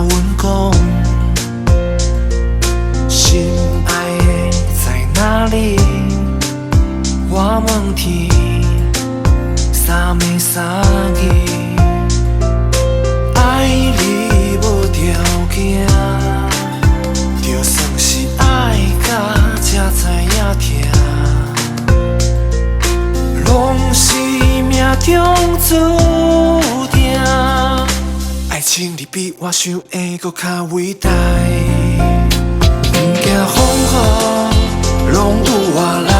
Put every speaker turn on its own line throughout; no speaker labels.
阮讲，心爱的在哪里？我问天，三暝三更，爱你无条件，就算是爱到才知影疼，拢是命中注定。爱情你比我想的搁较伟大，不惊风雨，拢有我来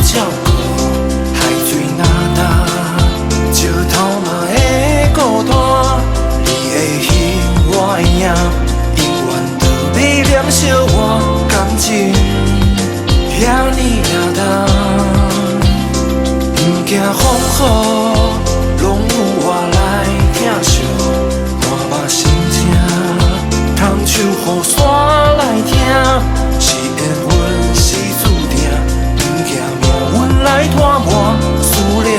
照顾。海水若干，石头嘛会孤单。你的心我的影，永远都袂燃烧我感情，遐尼也重。不惊风雨，拢有我来疼惜。满目心情，通唱雨伞来听，是缘分是注定，不惊命运来拖磨，思念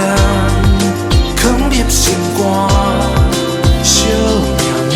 藏入心肝，惜命命。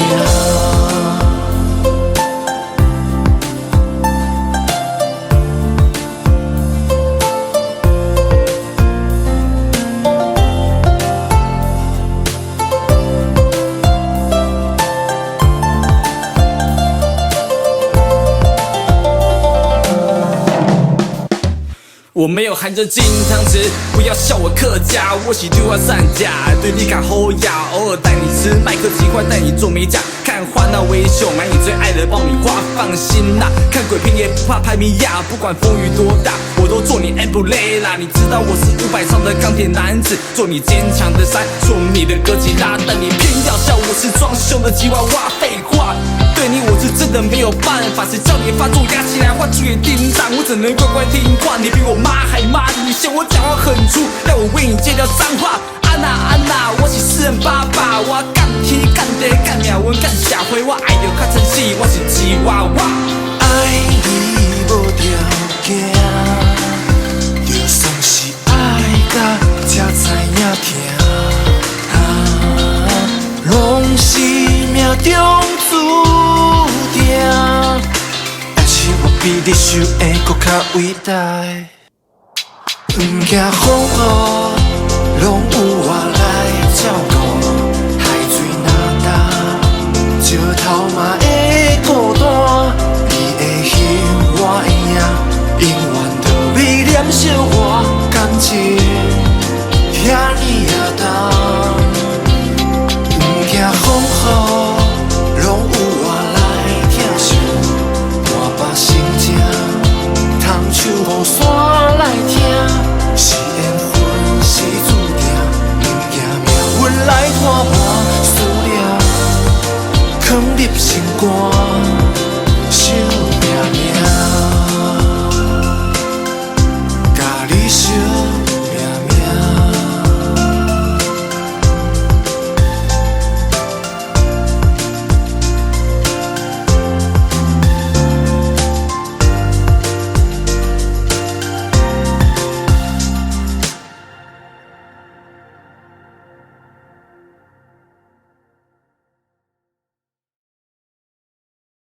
我没有含着金汤匙，不要笑我客家，我是对我善假，对你较好呀。偶尔带你吃麦克鸡块，带你做美甲，看花那微秀，买你最爱的爆米花。放心啦，看鬼片也不怕拍米亚，不管风雨多大，我都做你 umbrella。你知道我是500唱的钢铁男子，做你坚强的山，做你的哥吉拉，但你偏要笑我是装修的吉娃娃。废话，对你我是真的没有办法，谁叫你发作压起来，换注意叮当，我只能乖乖听话。你比我妈还妈，你嫌我讲话很粗，要我为你戒掉脏话。安娜安娜，我是诗人爸爸，我干天干地干命运干社会，我爱着较真实，我是吉娃娃。
爱你无条件，就算是爱到才知影疼，拢是命中注定。爱情我比你想的搁较伟大，不惊风雨，拢有我来照顾。海水若干，石头嘛会孤单。你的心我的影，永远都袂燃烧我感情，遐尼也重。不惊风雨，拢有我来疼惜。满目心情，通唱雨伞来听。是缘分是注定，不惊命运来拖磨，思念藏入心肝。